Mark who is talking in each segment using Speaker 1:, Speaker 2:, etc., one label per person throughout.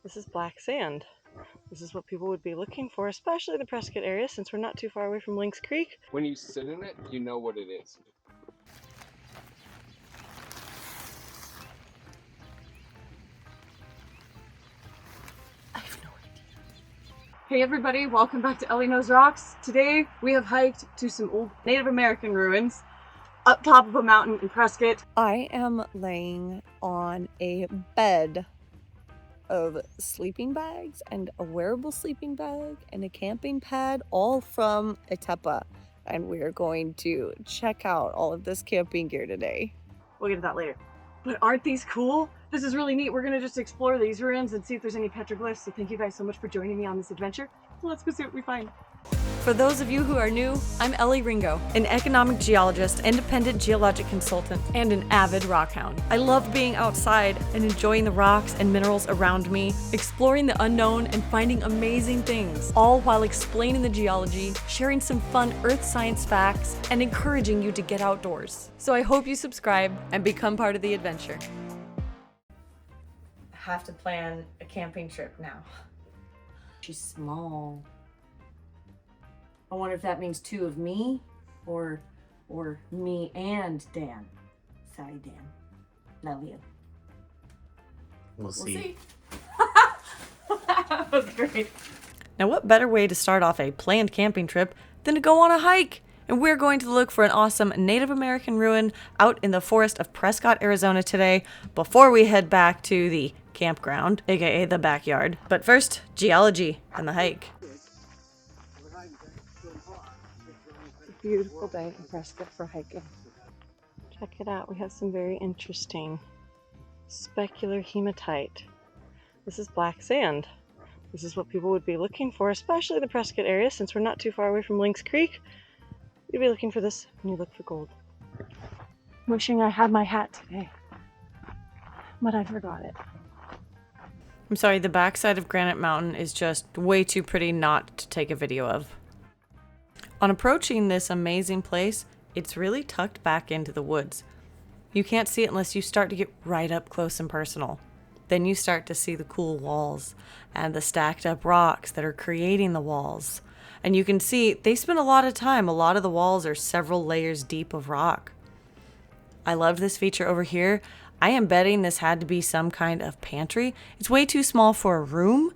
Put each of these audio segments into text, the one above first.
Speaker 1: This is black sand. This is what people would be looking for, especially in the Prescott area since we're not too far away from Lynx Creek.
Speaker 2: When you sit in it, you know what it is.
Speaker 1: I have no idea.
Speaker 3: Hey everybody, welcome back to Elley Knows Rocks. Today we have hiked to some old Native American ruins up top of a mountain in Prescott.
Speaker 4: I am laying on a bed of sleeping bags and a wearable sleeping bag and a camping pad, all from Atepa. And we're going to check out all of this camping gear today.
Speaker 3: We'll get to that later. But aren't these cool? This is really neat. We're gonna just explore these ruins and see if there's any petroglyphs. So thank you guys so much for joining me on this adventure. Let's go see what we find.
Speaker 4: For those of you who are new, I'm elleyringo, an economic geologist, independent geologic consultant, and an avid rock hound. I love being outside and enjoying the rocks and minerals around me, exploring the unknown and finding amazing things, all while explaining the geology, sharing some fun earth science facts, and encouraging you to get outdoors. So I hope you subscribe and become part of the adventure. I have to plan a camping trip now. She's small. I wonder if that means two of me or me and Dan. Sorry, Dan. Love you.
Speaker 5: We'll see.
Speaker 4: That was great. Now, what better way to start off a planned camping trip than to go on a hike? And we're going to look for an awesome Native American ruin out in the forest of Prescott, Arizona today before we head back to the campground, aka the backyard. But first, geology and the hike.
Speaker 1: Beautiful day in Prescott for hiking. Check it out. We have some very interesting specular hematite. This is black sand. This is what people would be looking for, especially in the Prescott area since we're not too far away from Lynx Creek. You'd be looking for this when you look for gold. Wishing I had my hat today, but I forgot it.
Speaker 4: I'm sorry, the backside of Granite Mountain is just way too pretty not to take a video of. On approaching this amazing place, it's really tucked back into the woods. You can't see it unless you start to get right up close and personal. Then you start to see the cool walls and the stacked up rocks that are creating the walls. And you can see they spend a lot of time. A lot of the walls are several layers deep of rock. I loved this feature over here. I am betting this had to be some kind of pantry. It's way too small for a room.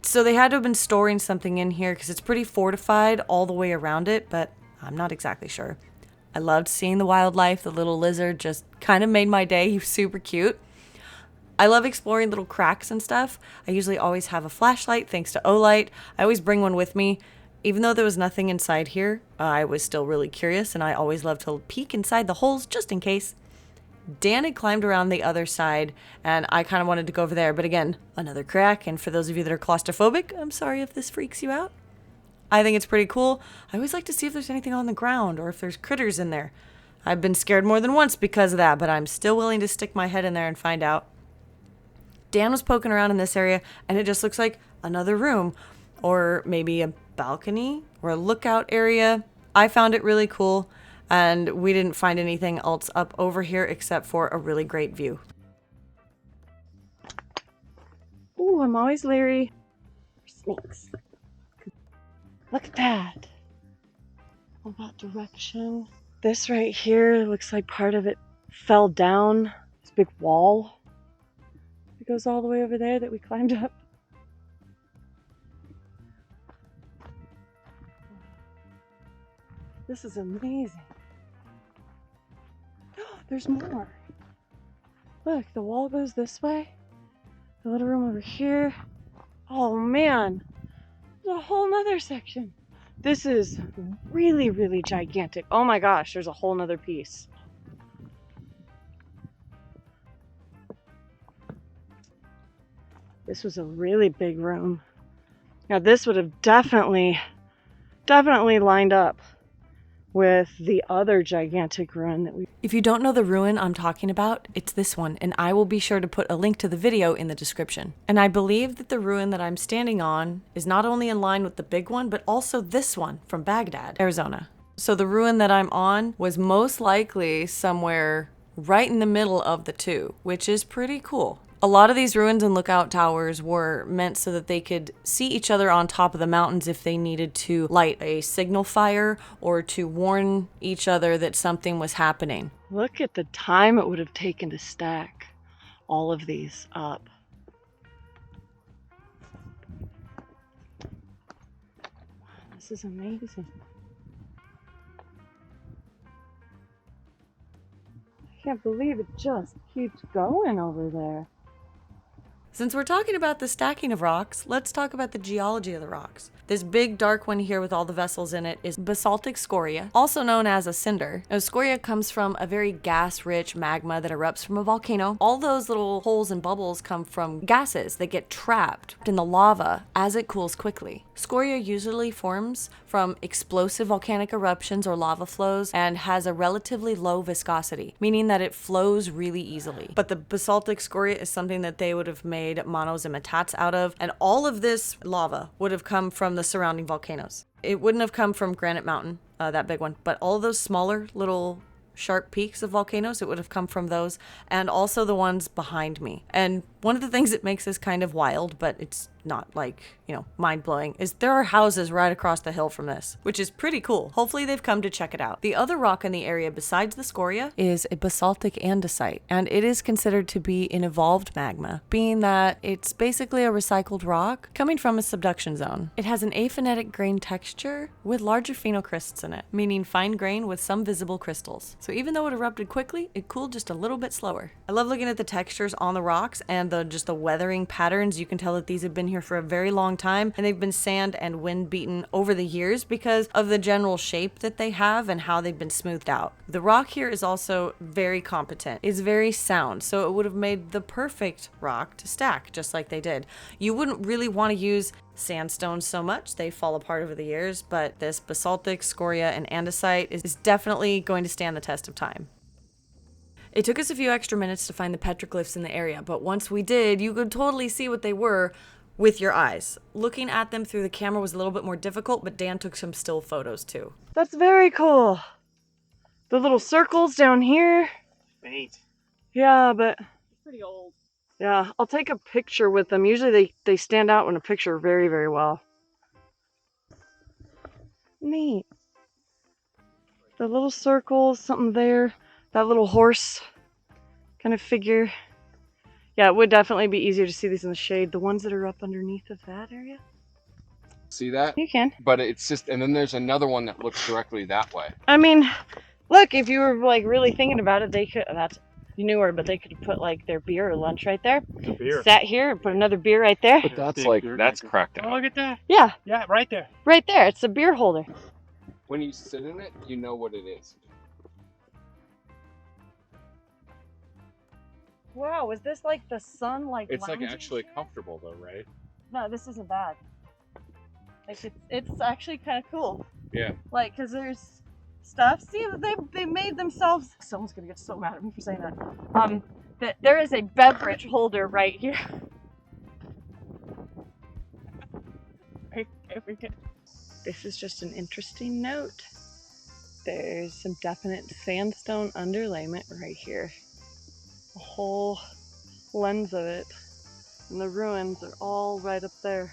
Speaker 4: So they had to have been storing something in here because it's pretty fortified all the way around it, but I'm not exactly sure. I loved seeing the wildlife. The little lizard just kind of made my day. He was super cute. I love exploring little cracks and stuff. I usually always have a flashlight thanks to Olight. I always bring one with me. Even though there was nothing inside here, I was still really curious and I always love to peek inside the holes just in case. Dan had climbed around the other side and I kind of wanted to go over there, but again, another crack. And for those of you that are claustrophobic, I'm sorry if this freaks you out. I think it's pretty cool. I always like to see if there's anything on the ground or if there's critters in there. I've been scared more than once because of that, but I'm still willing to stick my head in there and find out. Dan was poking around in this area and it just looks like another room or maybe a balcony or a lookout area. I found it really cool. And we didn't find anything else up over here except for a really great view.
Speaker 1: Ooh, I'm always leery for snakes. Look at that. All that direction. This right here looks like part of it fell down. This big wall. It goes all the way over there that we climbed up. This is amazing. There's more. Look, the wall goes this way. The little room over here. Oh man, there's a whole nother section. This is really, really gigantic. Oh my gosh, there's a whole nother piece. This was a really big room. Now this would have definitely lined up with the other gigantic ruin that we...
Speaker 4: If you don't know the ruin I'm talking about, it's this one, and I will be sure to put a link to the video in the description. And I believe that the ruin that I'm standing on is not only in line with the big one, but also this one from Baghdad, Arizona. So the ruin that I'm on was most likely somewhere right in the middle of the two, which is pretty cool. A lot of these ruins and lookout towers were meant so that they could see each other on top of the mountains if they needed to light a signal fire or to warn each other that something was happening.
Speaker 1: Look at the time it would have taken to stack all of these up. This is amazing. I can't believe it just keeps going over there.
Speaker 4: Since we're talking about the stacking of rocks, let's talk about the geology of the rocks. This big dark one here with all the vessels in it is basaltic scoria, also known as a cinder. Now, scoria comes from a very gas-rich magma that erupts from a volcano. All those little holes and bubbles come from gases that get trapped in the lava as it cools quickly. Scoria usually forms from explosive volcanic eruptions or lava flows and has a relatively low viscosity, meaning that it flows really easily. But the basaltic scoria is something that they would have made monosemitats out of, and all of this lava would have come from the surrounding volcanoes. It wouldn't have come from Granite Mountain, that big one, but all of those smaller little sharp peaks of volcanoes, it would have come from those, and also the ones behind me. And one of the things that makes this kind of wild, but it's not like, mind-blowing, is there are houses right across the hill from this, which is pretty cool. Hopefully they've come to check it out. The other rock in the area besides the scoria is a basaltic andesite, and it is considered to be an evolved magma, being that it's basically a recycled rock coming from a subduction zone. It has an aphonetic grain texture with larger phenocrysts in it, meaning fine grain with some visible crystals. So even though it erupted quickly, it cooled just a little bit slower. I love looking at the textures on the rocks and just the weathering patterns. You can tell that these have been here for a very long time, and they've been sand and wind beaten over the years because of the general shape that they have and how they've been smoothed out. The rock here is also very competent. It's very sound, so it would have made the perfect rock to stack, just like they did. You wouldn't really want to use sandstone so much, they fall apart over the years, but this basaltic, scoria, and andesite is definitely going to stand the test of time. It took us a few extra minutes to find the petroglyphs in the area, but once we did, you could totally see what they were with your eyes. Looking at them through the camera was a little bit more difficult, but Dan took some still photos too.
Speaker 1: That's very cool. The little circles down here.
Speaker 5: Faint.
Speaker 1: Yeah, but
Speaker 3: Pretty old.
Speaker 1: yeah, I'll take a picture with them. Usually they stand out in a picture very, very well. Neat. The little circles, something there. That little horse kind of figure. Yeah, it would definitely be easier to see these in the shade. The ones that are up underneath of that area.
Speaker 2: See that?
Speaker 1: You can.
Speaker 2: But it's just, and then there's another one that looks directly that way.
Speaker 1: I mean, look, if you were like really thinking about it, they could, that's newer, but they could have put like their beer or lunch right there.
Speaker 5: Beer.
Speaker 1: Sat here and put another beer right there.
Speaker 2: But that's
Speaker 5: Big
Speaker 2: like,
Speaker 5: beer
Speaker 2: that's
Speaker 5: drinker.
Speaker 2: cracked
Speaker 5: Oh,
Speaker 2: out.
Speaker 5: look at that.
Speaker 1: Yeah,
Speaker 5: Yeah, right there.
Speaker 1: right there. It's a beer holder.
Speaker 2: When you sit in it, you know what it is.
Speaker 1: Wow, is this like the sun
Speaker 2: It's like
Speaker 1: lounging
Speaker 2: actually
Speaker 1: here?
Speaker 2: comfortable though, right?
Speaker 1: No, this isn't bad. Like it's actually kind of cool.
Speaker 2: Yeah.
Speaker 1: Like, cause there's stuff. See, they made themselves. Someone's gonna get so mad at me for saying that. That there is a beverage holder right here. Right there we go. This is just an interesting note. There's some definite sandstone underlayment right here. The whole lens of it. And the ruins are all right up there.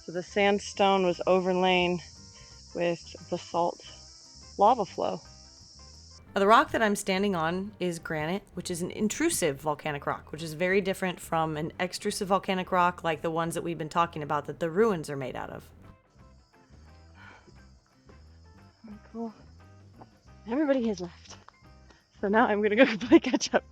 Speaker 1: So the sandstone was overlain with basalt lava flow.
Speaker 4: The rock that I'm standing on is granite, which is an intrusive volcanic rock, which is very different from an extrusive volcanic rock like the ones that we've been talking about that the ruins are made out of.
Speaker 1: Cool. Everybody has left. So now I'm gonna go play catch up.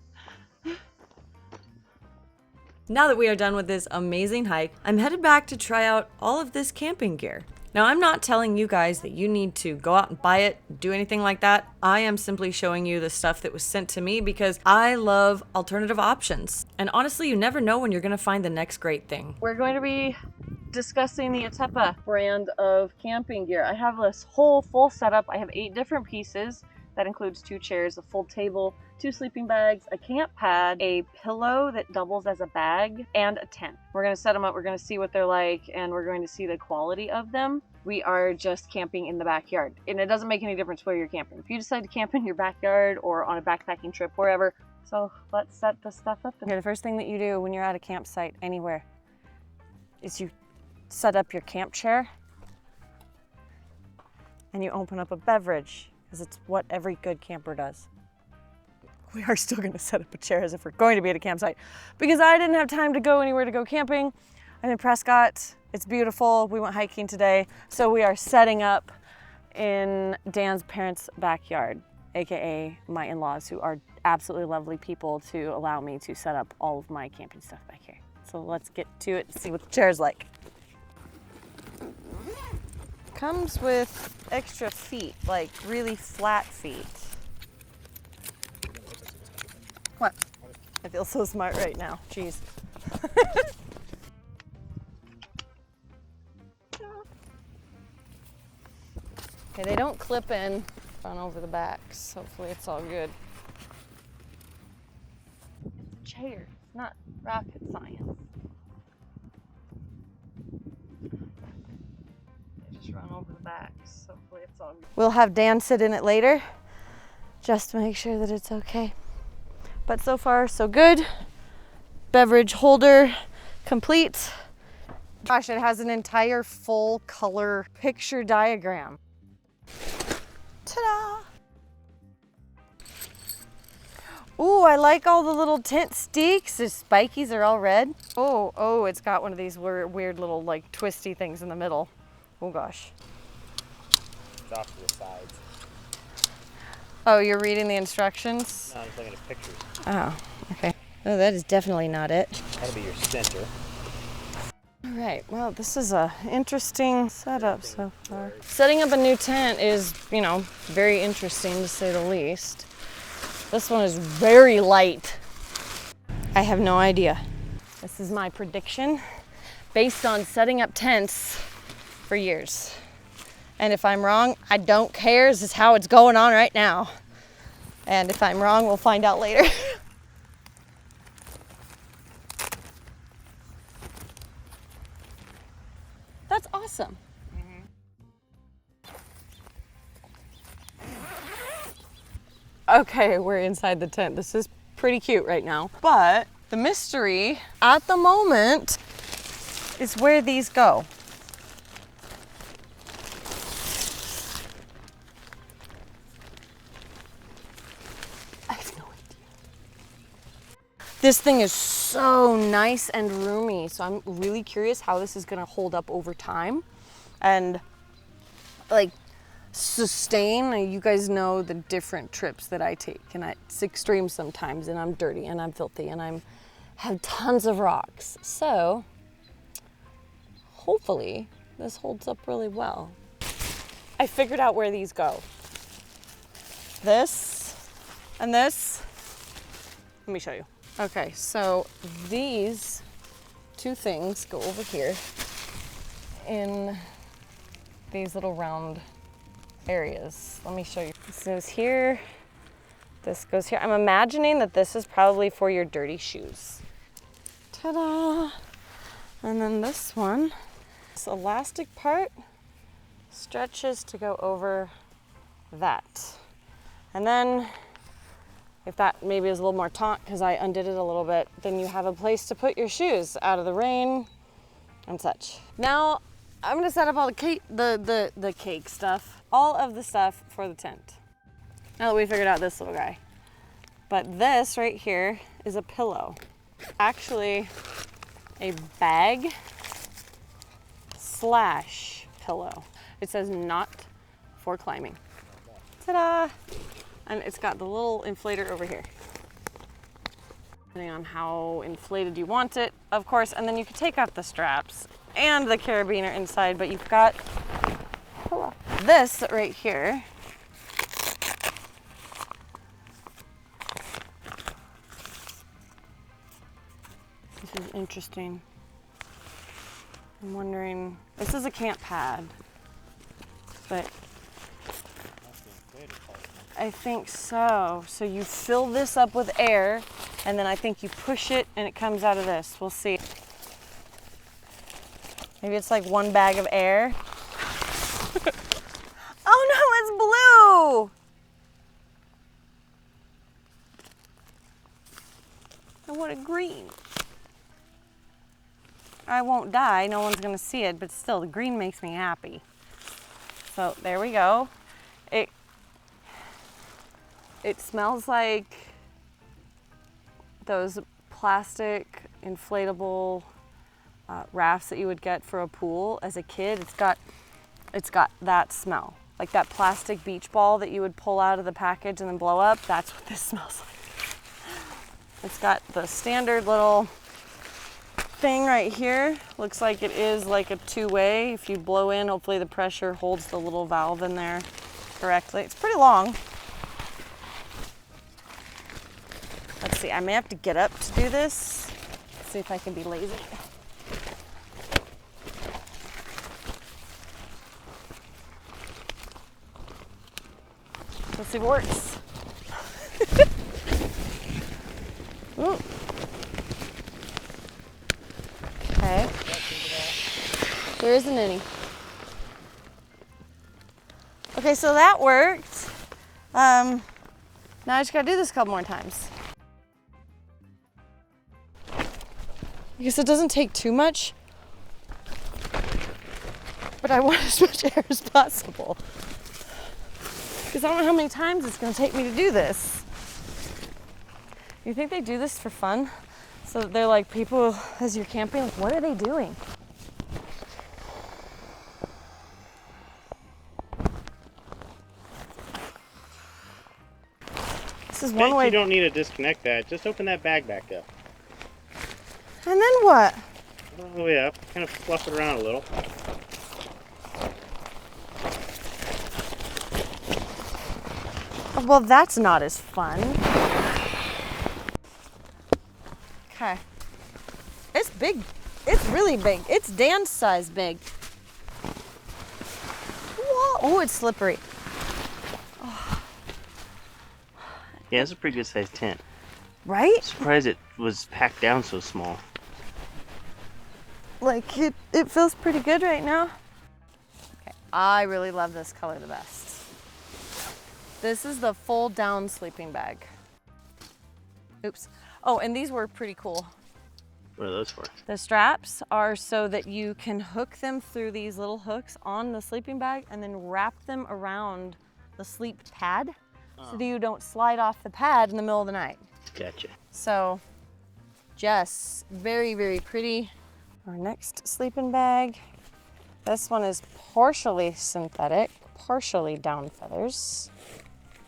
Speaker 4: Now that we are done with this amazing hike, I'm headed back to try out all of this camping gear. Now, I'm not telling you guys that you need to go out and buy it, do anything like that. I am simply showing you the stuff that was sent to me because I love alternative options. And honestly, you never know when you're gonna find the next great thing.
Speaker 1: We're going to be discussing the Atepa brand of camping gear. I have this whole full setup. I have 8 different pieces. That includes 2 chairs, a full table, 2 sleeping bags, a camp pad, a pillow that doubles as a bag, and a tent. We're going to set them up, we're going to see what they're like, and we're going to see the quality of them. We are just camping in the backyard, and it doesn't make any difference where you're camping. If you decide to camp in your backyard or on a backpacking trip, wherever, So let's set the stuff up. Okay, the first thing that you do when you're at a campsite anywhere is you set up your camp chair and you open up a beverage, because it's what every good camper does. We are still gonna set up a chair as if we're going to be at a campsite, because I didn't have time to go anywhere to go camping. I'm in Prescott, it's beautiful. We went hiking today. So we are setting up in Dan's parents' backyard, AKA my in-laws, who are absolutely lovely people to allow me to set up all of my camping stuff back here. So let's get to it and see what the chair's like. Comes with extra feet, like really flat feet. What? I feel so smart right now, jeez. Okay, they don't clip in on over the backs. Hopefully it's all good. It's a chair, it's not rocket science. They just run over the backs. Hopefully it's all good. We'll have Dan sit in it later, just to make sure that it's okay. But so far, so good. Beverage holder complete. Gosh, it has an entire full color picture diagram. Ta-da! Ooh, I like all the little tent sticks. The spikies are all red. Oh, it's got one of these weird little like twisty things in the middle. Oh gosh.
Speaker 5: It's off to the sides.
Speaker 1: Oh, you're reading the instructions?
Speaker 5: No, I'm just looking at pictures.
Speaker 1: Oh, okay. Oh, that is definitely not it.
Speaker 5: That'll be your center.
Speaker 1: All right, well, this is a interesting setup so far. Setting up a new tent is, you know, very interesting to say the least. This one is very light. I have no idea. This is my prediction based on setting up tents for years. And if I'm wrong, I don't care. This is how it's going on right now. And if I'm wrong, we'll find out later. That's awesome. Okay, we're inside the tent. This is pretty cute right now. But the mystery at the moment is where these go. I have no idea. This thing is so nice and roomy, so I'm really curious how this is gonna hold up over time and like sustain. You guys know the different trips that I take, and it's extreme sometimes, and I'm dirty and I'm filthy and I have tons of rocks. So hopefully this holds up really well. I figured out where these go. This and this. Let me show you. Okay, so these two things go over here in these little round areas. Let me show you. This goes here, this goes here. I'm imagining that this is probably for your dirty shoes. Ta-da! And then this one, this elastic part stretches to go over that. And then if that maybe is a little more taut because I undid it a little bit, then you have a place to put your shoes out of the rain and such. Now I'm gonna set up all the cake stuff, all of the stuff for the tent. Now that we figured out this little guy. But this right here is a pillow. Actually a bag slash pillow. It says not for climbing. Ta-da! And it's got the little inflator over here. Depending on how inflated you want it, of course, and then you can take off the straps and the carabiner inside, but you've got this right here. This is interesting. I'm wondering, this is a camp pad, but I think so. So you fill this up with air, and then I think you push it and it comes out of this. We'll see. Maybe it's like one bag of air. Oh no, it's blue!
Speaker 4: I won't die. No one's gonna see it, but still, the green makes me happy. So there we go. It smells like those plastic inflatable rafts that you would get for a pool as a kid. It's got that smell. Like that plastic beach ball that you would pull out of the package and then blow up. That's what this smells like. It's got the standard little thing right here. Looks like it is like a two-way. If you blow in, hopefully the pressure holds the little valve in there correctly. It's pretty long. Let's see, I may have to get up to do this. Let's see if I can be lazy. Let's see if it works. Ooh. Okay. There isn't any. Okay, so that worked. Now I just gotta do this a couple more times. I guess it doesn't take too much, but I want as much air as possible. Because I don't know how many times it's gonna take me to do this. You think they do this for fun? So they're like, people, as you're camping, like, what are they doing? This is one way.
Speaker 5: You don't need to disconnect that. Just open that bag back up.
Speaker 4: And then what?
Speaker 5: All the way up. Kind of fluff it around a little.
Speaker 4: Well, that's not as fun. Okay. It's big. It's really big. It's Dan's size big. Whoa. Oh, it's slippery.
Speaker 5: Yeah, it's a pretty good sized tent.
Speaker 4: Right?
Speaker 5: Surprised it was packed down so small.
Speaker 4: Like, it feels pretty good right now. Okay, I really love this color the best. This is the fold down sleeping bag. Oops. Oh, and these were pretty cool.
Speaker 5: What are those for?
Speaker 4: The straps are so that you can hook them through these little hooks on the sleeping bag and then wrap them around the sleep pad so that you don't slide off the pad in the middle of the night.
Speaker 5: Gotcha.
Speaker 4: So, just very, very pretty. Our next sleeping bag. This one is partially synthetic, partially down feathers.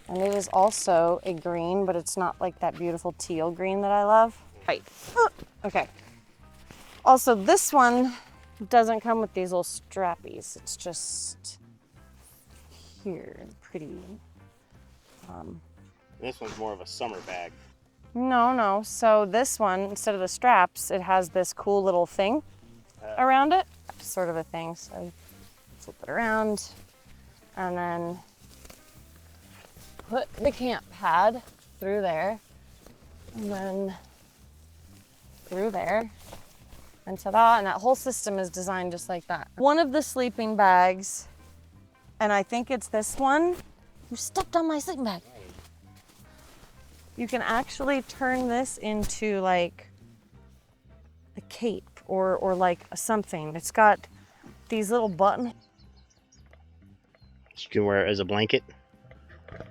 Speaker 4: And it is also a green, but it's not like that beautiful teal green that I love. Right. Okay. Also, this one doesn't come with these little strappies. It's just here, pretty.
Speaker 5: This one's more of a summer bag.
Speaker 4: No. So this one, instead of the straps, it has this cool little thing around it. Sort of a thing. So flip it around and then put the camp pad through there and then through there. And ta-da, and that whole system is designed just like that. One of the sleeping bags, and I think it's this one, you stepped on my sleeping bag. You can actually turn this into like a cape or like something. It's got these little buttons.
Speaker 5: You can wear it as a blanket.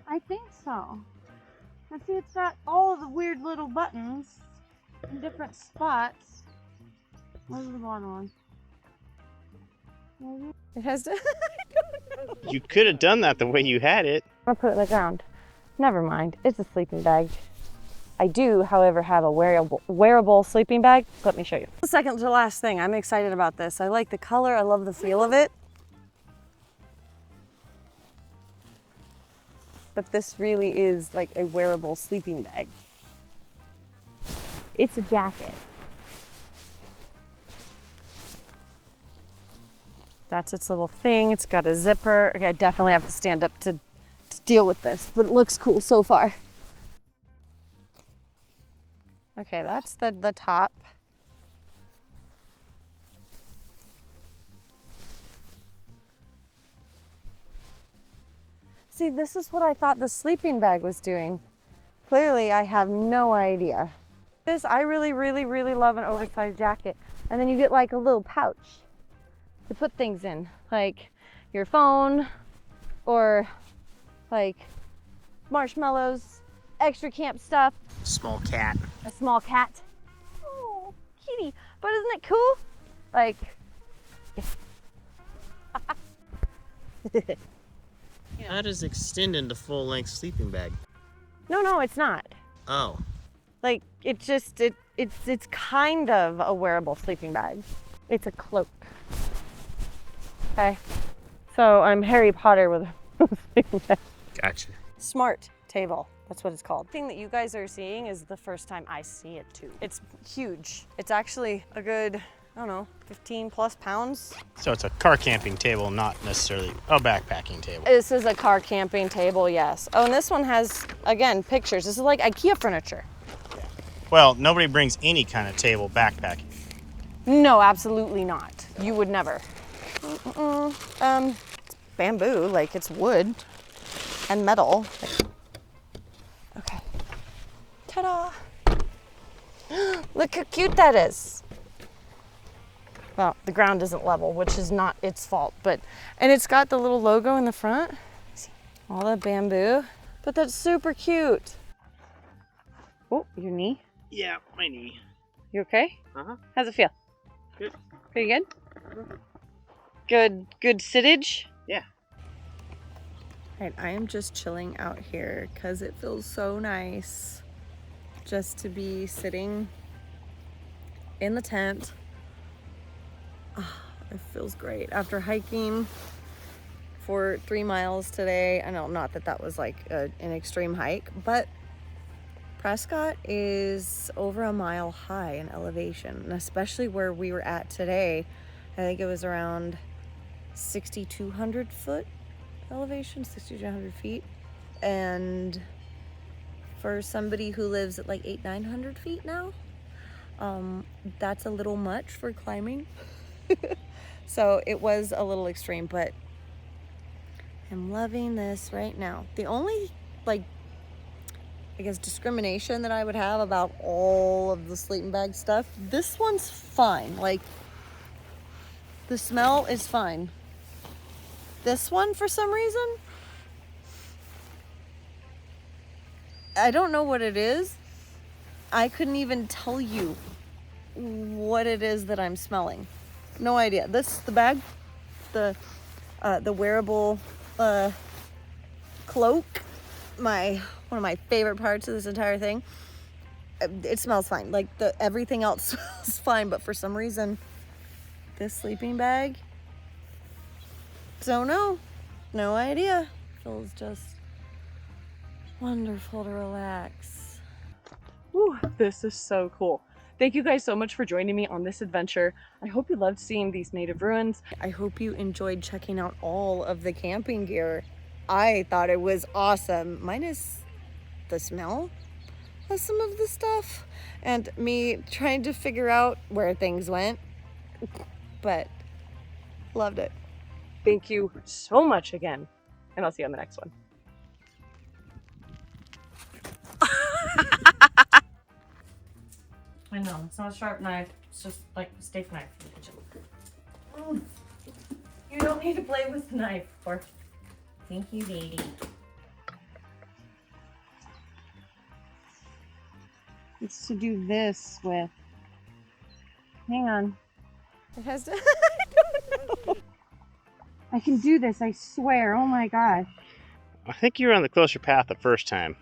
Speaker 4: I think so. And see, it's got all of the weird little buttons in different spots. Where's the bottom one? Maybe? It has to.
Speaker 5: You could have done that the way you had it.
Speaker 4: I'll put it on the ground. Never mind. It's a sleeping bag. I do, however, have a wearable sleeping bag. Let me show you. The second to last thing. I'm excited about this. I like the color. I love the feel of it. But this really is like a wearable sleeping bag. It's a jacket. That's its little thing. It's got a zipper. Okay, I definitely have to stand up to deal with this, but it looks cool so far. Okay, that's the top. See, this is what I thought the sleeping bag was doing. Clearly, I have no idea. I really, really, really love an oversized jacket.
Speaker 1: And then you get like a little pouch to put things in, like your phone or like marshmallows, extra camp stuff.
Speaker 5: Small cat.
Speaker 1: A small cat. Oh, kitty. But isn't it cool? Like,
Speaker 5: How does it extend into full-length sleeping bag?
Speaker 1: no, it's not.
Speaker 5: Oh.
Speaker 1: Like, it's kind of a wearable sleeping bag. It's a cloak. Okay. So I'm Harry Potter with a sleeping bag.
Speaker 5: Gotcha.
Speaker 1: Smart table. That's what it's called. The thing that you guys are seeing is the first time I see it too. It's huge. It's actually a good, I don't know, 15 plus pounds.
Speaker 5: So it's a car camping table, not necessarily a backpacking table.
Speaker 1: This is a car camping table, yes. Oh, and this one has, again, pictures. This is like IKEA furniture.
Speaker 5: Well, nobody brings any kind of table backpacking.
Speaker 1: No, absolutely not. You would never. It's bamboo, like it's wood and metal. Okay. Ta-da! Look how cute that is. Well, the ground isn't level, which is not its fault, and it's got the little logo in the front. See, all the bamboo, but that's super cute. Oh, your knee?
Speaker 5: Yeah, my knee.
Speaker 1: You okay?
Speaker 5: Uh-huh.
Speaker 1: How's it feel?
Speaker 5: Good.
Speaker 1: Pretty good? Good sittage?
Speaker 5: Yeah.
Speaker 4: Right, I am just chilling out here because it feels so nice just to be sitting in the tent. Oh, it feels great after hiking for 3 miles today. I know, not that that was like an extreme hike, but Prescott is over a mile high in elevation, and especially where we were at today, I think it was around 6,200 foot elevation, 6,200 feet. And for somebody who lives at like 800-900 feet now, that's a little much for climbing. So it was a little extreme, but I'm loving this right now. The only, like, I guess, discrimination that I would have about all of the sleeping bag stuff, this one's fine. Like, the smell is fine. This one, for some reason, I don't know what it is. I couldn't even tell you what it is that I'm smelling. No idea. The bag, the wearable cloak, one of my favorite parts of this entire thing. It smells fine. Like, everything else smells fine, but for some reason, this sleeping bag, don't know. No idea. Feels just wonderful to relax.
Speaker 3: Whew, this is so cool. Thank you guys so much for joining me on this adventure. I hope you loved seeing these native ruins.
Speaker 4: I hope you enjoyed checking out all of the camping gear. I thought it was awesome, minus the smell of some of the stuff and me trying to figure out where things went, but loved it.
Speaker 3: Thank you so much again, and I'll see you on the next one.
Speaker 1: I know, it's not a sharp knife. It's just like a steak knife in the kitchen. You don't need to play with the knife, or thank you, baby. It's to do this with. Hang on. It has to. I don't know. I can do this, I swear. Oh my gosh.
Speaker 5: I think you were on the closer path the first time.